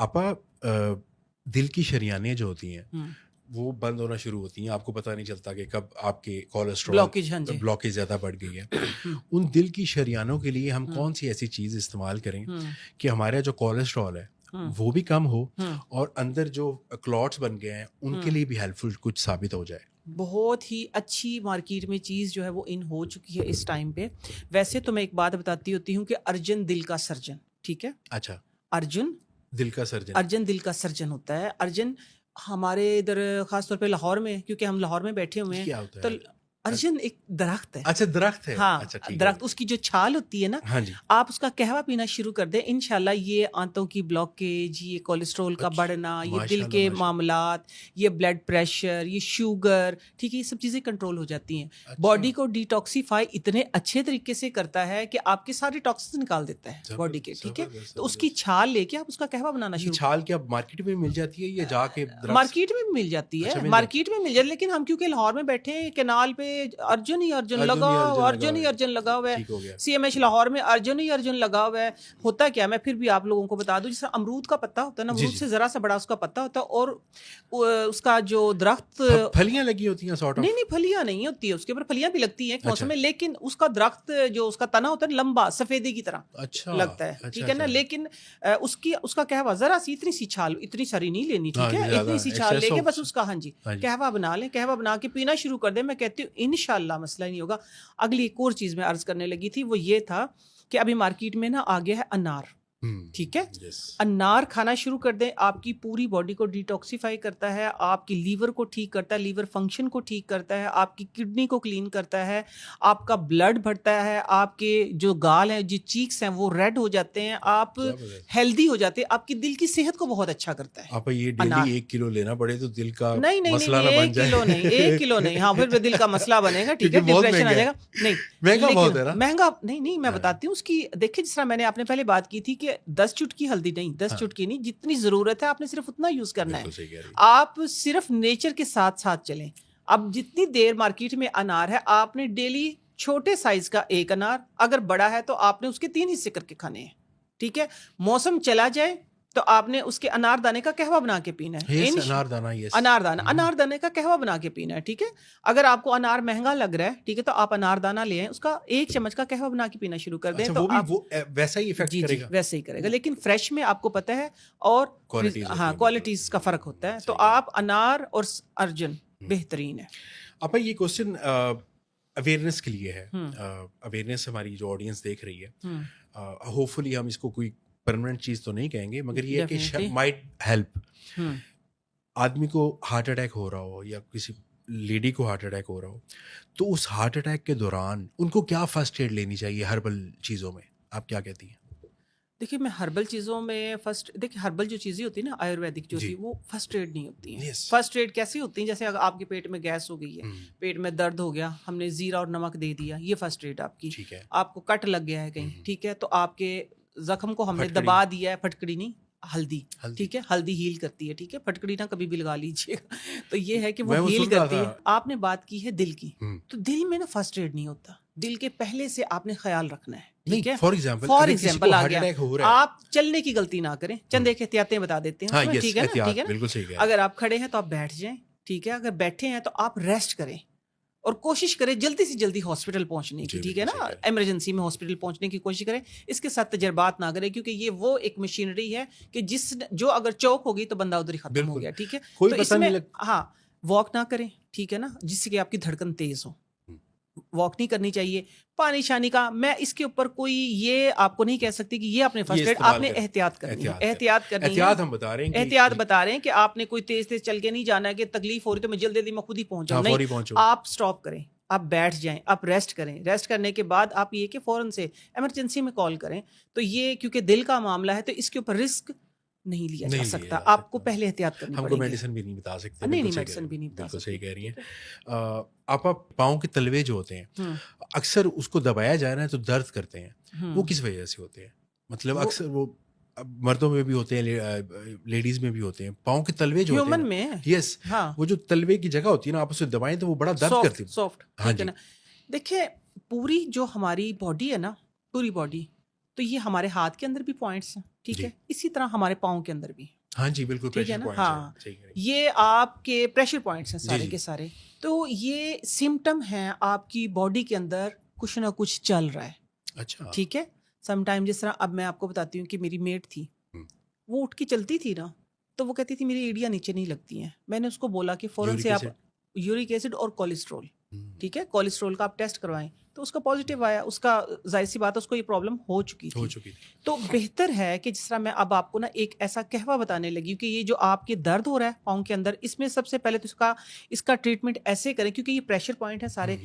आपा दिल की शरियानें जो होती हैं वो बंद होना शुरू होती हैं, आपको पता नहीं चलता कि कब आपके कोलेस्ट्रॉल ब्लॉकेज ज़्यादा बढ़ गई है। उन दिल की शरियानों के लिए हम कौन सी ऐसी चीज़ इस्तेमाल करें कि हमारा जो कोलेस्ट्रॉल है वो भी कम हो और अंदर जो क्लॉट्स बन गए हैं उनके लिए भी हेल्पफुल कुछ साबित हो जाए? बहुत ही अच्छी मार्केट में चीज़ जो है वो इन हो चुकी है इस टाइम पे। वैसे तो मैं एक बात बताती होती हूँ कि अर्जुन दिल का सर्जन, ठीक है? अच्छा, अर्जुन दिल का सर्जन। अर्जुन दिल का सर्जन होता है। अर्जुन हमारे इधर खास तौर पे लाहौर में, क्योंकि हम लाहौर में बैठे हुए हैं, क्या होता तो है? अर्जुन एक दरख्त है। अच्छा, दरख्त है। हाँ, अच्छा, ठीक दरख्त, है। उसकी जो छाल होती है ना, हाँ जी। आप उसका कहवा पीना शुरू कर दें, इंशाल्लाह ये आंतों की ब्लॉकेज, ये कोलेस्ट्रॉल का बढ़ना, ये दिल के मामलात, ये ब्लड प्रेशर, ये शुगर, ठीक है, ये सब चीज़ें कंट्रोल हो जाती हैं। अच्छा। बॉडी को डिटॉक्सीफाई इतने अच्छे तरीके से करता है कि आपके सारे टॉक्सिन्स निकाल देता है बॉडी के, ठीक है? तो उसकी छाल लेके आप उसका कहवा बनाना शुरू। छाल क्या मार्केट में मिल जाती है या जाके मार्केट में मिल जाती है? मार्केट में मिल जाती है, लेकिन हम क्योंकि लाहौर में बैठे हैं, कैनाल पे अर्जुन ही अर्जुन लगा हुआ है, CMH लाहौर में अर्जुन ही अर्जुन लगा हुआ है। होता क्या, मैं फिर भी आप लोगों को बता दूं, जैसे अमरूद का पत्ता होता है ना, अमरूद से जरा सा बड़ा उसका पत्ता होता है और उसका जो दरख्त, फलियां लगी होती हैं सॉर्ट ऑफ? नहीं, फलियां नहीं होती है, उसके ऊपर फलियां भी लगती हैं एक मौसम में, लेकिन उसका दरख्त जो उसका तना होता है लंबा सफेदे की तरह लगता है, ठीक है ना? लेकिन उसका कहवा जरा सी, इतनी सी छाल, इतनी सारी नहीं लेनी, ठीक है? इतनी सी छाल लेके बस उसका, हाँ जी, कहवा बना लें, कहवा बना के पीना शुरू कर दें। मैं कहती हूँ इंशाल्लाह मसला नहीं होगा। अगली एक और चीज़ मैं अर्ज करने लगी थी, वो ये था कि अभी मार्केट में ना आ गया है अनार, ठीक है? अनार खाना शुरू कर दें, आपकी पूरी बॉडी को डिटॉक्सीफाई करता है, आपकी लीवर को ठीक करता है, लीवर फंक्शन को ठीक करता है, आपकी किडनी को क्लीन करता है, आपका ब्लड बढ़ता है, आपके जो गाल हैं, जो चीक्स हैं वो रेड हो जाते हैं, आप हेल्दी हो जाते हैं, आपकी दिल की सेहत को बहुत अच्छा करता है। आप ये डेली 1 किलो लेना पड़े तो दिल का नहीं, मसला ना बन जाए। 1 किलो नहीं, हाँ, फिर दिल का मसला बनेगा, ठीक है? डिप्रेशन आ जाएगा। नहीं, महंगा बहुत है ना? महंगा नहीं, मैं बताती हूँ उसकी। देखिए, जिस तरह मैंने आपने पहले बात की थी कि 10 चुटकी हल्दी नहीं, 10 चुटकी नहीं, जितनी जरूरत है आपने सिर्फ उतना यूज करना है। आप सिर्फ नेचर के साथ साथ चलें। अब जितनी देर मार्केट में अनार है, आपने डेली छोटे साइज का एक अनार, अगर बड़ा है तो आपने उसके 3 हिस्से करके खाने हैं, ठीक है? मौसम चला जाए तो आपने उसके अनारदाने का कहवा बना के पीना है। अनारदाने का कहवा बना के पीना है, ठीक है? अगर आपको अनार महंगा लग रहा है, ठीक है, तो आप अनारदाना ले आए, उसका 1 चम्मच का कहवा बना के पीना शुरू कर दें। तो वो वैसा ही इफेक्ट करेगा? वैसे ही करेगा, लेकिन फ्रेश में आपको पता है और क्वालिटीज का फर्क होता है। तो आप अनार और अर्जुन बेहतरीन है। आप ये क्वेश्चन अवेयरनेस के लिए है, अवेयरनेस हमारी जो ऑडियंस देख रही है, होपफुली हम इसको कोई परमानेंट चीज तो नहीं कहेंगे, मगर ये कि माइट हेल्प। आदमी को हार्ट अटैक हो रहा हो या किसी लेडी को हार्ट अटैक हो रहा हो, तो उस हार्ट अटैक के दौरान उनको क्या फर्स्ट एड लेनी चाहिए हर्बल चीज़ों में? आप क्या कहती हैं? देखिए, मैं हर्बल चीज़ों में देखिए, हर्बल जो चीज़ें होती है ना, आयुर्वेदिक जो होती है, वो फर्स्ट एड नहीं होती हैं। फर्स्ट एड कैसी होती हैं? जैसे अगर आपके पेट में गैस हो गई है, पेट में दर्द हो गया, हमने जीरा और नमक दे दिया, ये फर्स्ट एड आपकी। ठीक है। आपको कट लग गया है कहीं, ठीक है, तो आपके जख्म को हमने दबा दिया है, फटकड़ी नहीं, हल्दी, ठीक है, हल्दी हील करती है, ठीक है? फटकड़ी ना कभी भी लगा लीजिएगा। तो ये है कि वो हील करती है। आपने बात की है दिल की, तो दिल में ना फर्स्ट एड नहीं होता। दिल के पहले से आपने ख्याल रखना है, ठीक है? फॉर एग्जांपल आ गया, आप चलने की गलती ना करें। चंद एक एहतियातें बता देते हैं, ठीक है ना? ठीक है, बिल्कुल सही है। अगर आप खड़े हैं तो आप बैठ जाएं, ठीक है? अगर बैठे हैं तो आप रेस्ट करें और कोशिश करें जल्दी से जल्दी हॉस्पिटल पहुंचने की, ठीक है ना? इमरजेंसी में हॉस्पिटल पहुंचने की कोशिश करें। इसके साथ तजर्बात ना करें, क्योंकि ये वो एक मशीनरी है कि जो अगर चौक होगी तो बंदा उधर ही खत्म हो गया, ठीक है? तो इसमें वॉक ना करें, ठीक है ना, जिससे कि आपकी धड़कन तेज हो। वॉक नहीं करनी चाहिए। पानी शानी का मैं इसके ऊपर कोई ये आपको नहीं कह सकती कि ये आपने फर्स्ट एड, आपने एहतियात करनी है। एहतियात हम बता रहे हैं, एहतियात बता रहे हैं कि आपने कोई तेज तेज चल के नहीं जाना है कि तकलीफ हो रही तो मैं जल्दी जल्दी मैं खुद ही पहुंच जाऊं, नहीं, आप स्टॉप करें, आप बैठ जाएं, आप रेस्ट करें। रेस्ट करने के बाद आप ये कि फौरन से इमरजेंसी में कॉल करें। तो ये क्योंकि दिल का मामला है तो इसके ऊपर रिस्क नहीं लिया जा सकता, आपको पहले एहतियात करनी पड़ेगी। हमको मेडिसिन भी नहीं बता सकते। नहीं, मेडिसिन भी नहीं बता सकते। सही कह रही हैं आप। पाँव के तलवे जो होते हैं, अक्सर उसको दबाया जा रहा है तो दर्द करते हैं, वो किस वजह से होते हैं? मतलब अक्सर वो मर्दों में भी होते हैं, लेडीज में भी होते हैं, पाँव के तलवे जो होते हैं में, यस, वो जो तलवे की जगह होती है ना, आप उसे दबाएं तो वो बड़ा दर्द करती है, सॉफ्ट। हाँ जी। देखिए, पूरी जो हमारी बॉडी है ना, पूरी बॉडी, تو یہ ہمارے ہاتھ کے اندر بھی پوائنٹس ہیں, ٹھیک ہے, اسی طرح ہمارے پاؤں کے اندر بھی. ہاں جی بالکل, ٹھیک ہے نا, ہاں یہ آپ کے پریشر پوائنٹس ہیں سارے کے سارے. تو یہ سمٹم ہیں آپ کی باڈی کے اندر کچھ نہ کچھ چل رہا ہے. اچھا, ٹھیک ہے. سم ٹائم جس طرح اب میں آپ کو بتاتی ہوں کہ میری میٹ تھی, وہ اٹھ کے چلتی تھی نا, تو وہ کہتی تھی میری ایڑیاں نیچے نہیں لگتی ہیں. میں نے اس کو بولا کہ فوراً سے آپ یورک ایسڈ اور کولیسٹرول, ٹھیک ہے, کولیسٹرول کا آپ ٹیسٹ کروائیں. تو اس کا پازیٹیو آیا, اس کا ظاہر سی بات ہے اس کو یہ پرابلم ہو چکی تھی. تو بہتر ہے کہ جس طرح میں اب آپ کو نا ایک ایسا قہوہ بتانے لگی کہ یہ جو آپ کے درد ہو رہا ہے پاؤں کے اندر, اس میں سب سے پہلے تو اس کا ٹریٹمنٹ ایسے کریں, کیونکہ یہ پریشر پوائنٹ ہے سارے,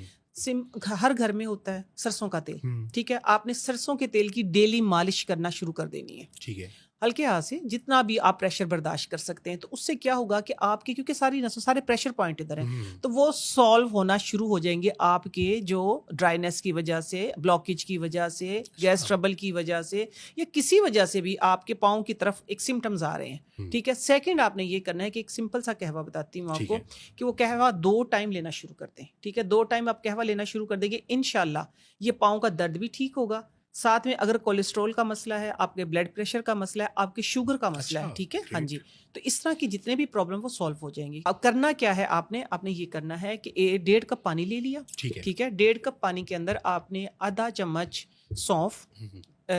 ہر گھر میں ہوتا ہے سرسوں کا تیل. ٹھیک ہے, آپ نے سرسوں کے تیل کی ڈیلی مالش کرنا شروع کر دینی ہے. ٹھیک ہے, ہلکے ہاتھ سے جتنا بھی آپ پریشر برداشت کر سکتے ہیں. تو اس سے کیا ہوگا کہ آپ کے, کیونکہ ساری نسوں سارے پریشر پوائنٹ ادھر ہیں, تو وہ سالو ہونا شروع ہو جائیں گے. آپ کے جو ڈرائینس کی وجہ سے, بلاکیج کی وجہ سے, گیس ٹربل کی وجہ سے, یا کسی وجہ سے بھی آپ کے پاؤں کی طرف ایک سمٹمز آ رہے ہیں. ٹھیک ہے. سیکنڈ آپ نے یہ کرنا ہے کہ ایک سمپل سا قہوہ بتاتی ہوں آپ کو, کہ وہ قہوہ 2 ٹائم لینا شروع کر دیں. ٹھیک ہے, 2 ٹائم آپ قہوہ لینا شروع کر دیں گے, انشاءاللہ یہ پاؤں کا درد بھی ٹھیک ہوگا. ساتھ میں اگر کولیسٹرول کا مسئلہ ہے, آپ کے بلڈ پریشر کا مسئلہ ہے, آپ کے شوگر کا مسئلہ ہے, ٹھیک ہے, ہاں جی, تو اس طرح کی جتنے بھی پرابلم وہ سالو ہو جائیں گے. اب کرنا کیا ہے, آپ نے یہ کرنا ہے کہ 1.5 کپ پانی لے لیا. ٹھیک ہے, 1.5 کپ پانی کے اندر آپ نے آدھا چمچ سونف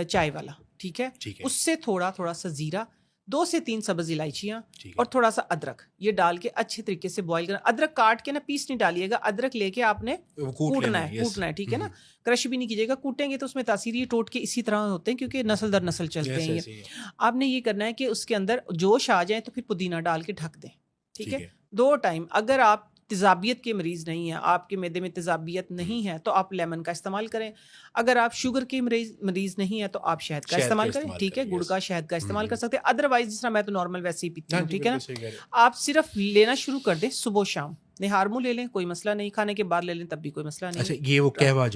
چائے والا, ٹھیک ہے, اس سے تھوڑا سا زیرہ, 2 سے 3 سبز الائچیاں اور تھوڑا سا ادرک, یہ ڈال کے اچھے طریقے سے بوائل کرنا. ادرک کاٹ کے نا پیس نہیں ڈالیے گا, ادرک لے کے آپ نے کوٹنا ہے, ٹھیک ہے نا, کرش بھی نہیں کیجیے گا. کوٹیں گے تو اس میں تاثیر یہ ٹوٹ کے اسی طرح ہوتے ہیں, کیونکہ نسل در نسل چلتے ہیں یہ. آپ نے یہ کرنا ہے کہ اس کے اندر جوش آ جائیں تو پھر پودینہ ڈال کے ڈھک دیں. ٹھیک ہے, 2 ٹائم. اگر آپ تیزابیت کے مریض نہیں ہیں, آپ کے معدے میں تیزابیت نہیں ہے, تو آپ لیمن کا استعمال کریں. اگر آپ شوگر کے مریض نہیں ہے تو آپ شہد کا استعمال کریں. ٹھیک ہے, گڑ کا, شہد کا استعمال کر سکتے ہیں. ادروائز جس طرح میں تو نارمل ویسے ہی پیتی ہوں. ٹھیک ہے نا, آپ صرف لینا شروع کر دیں صبح شام. نہار منہ لے لیں, کوئی مسئلہ نہیں, کھانے کے بعد لے لیں تب بھی کوئی مسئلہ نہیں. اچھا, یہ وہ قہوہ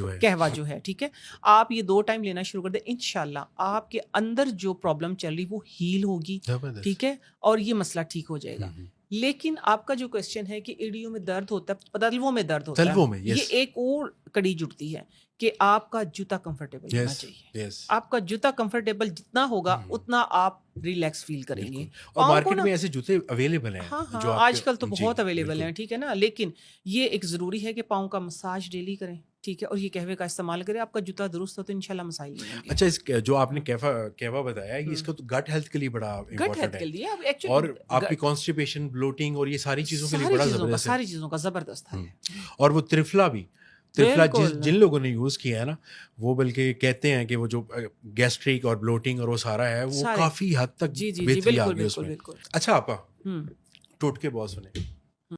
جو ہے, ٹھیک ہے, آپ یہ 2 ٹائم لینا شروع کر دیں. انشاءاللہ آپ کے اندر جو پرابلم چل رہی وہ ہیل ہوگی. ٹھیک ہے, اور یہ مسئلہ ٹھیک ہو جائے گا. لیکن آپ کا جو کوشچن ہے کہ ایڑیوں میں درد ہوتا ہے, تلووں میں درد ہوتا ہے, یہ ایک اور کڑی جڑتی ہے کہ آپ کا جوتا کمفرٹیبل ہونا چاہیے. آپ کا جوتا کمفرٹیبل جتنا ہوگا اتنا آپ ریلیکس فیل کریں گے. اور مارکیٹ میں ایسے جوتے اویلیبل ہیں, ہاں آج کل تو بہت اویلیبل ہیں. ٹھیک ہے نا, لیکن یہ ایک ضروری ہے کہ پاؤں کا مساج ڈیلی کریں. ٹھیک ہے, اور یہ قہوے کا استعمال کریں. آپ کا جوتا درست ہو تو انشاءاللہ مسائل نہیں ہوں گے. اچھا, اس جو آپ نے قہوہ بتایا ہے, اس کا تو گٹ ہیلتھ کے لیے بڑا امپورٹنٹ ہے, اور آپ کی کانسٹیپیشن, بلوٹنگ اور یہ ساری چیزوں کے لیے بڑا زبردست ہے. ساری چیزوں کا زبردست ہے. اور وہ ترفلا جن لوگوں نے یوز کیا ہے نا, وہ بلکہ کہتے ہیں کہ وہ جو گیسٹرک اور بلوٹنگ اور وہ سارا ہے, وہ کافی حد تک بہتری آ گئی اس میں. اچھا آپا, ٹوٹکے بہت سنے,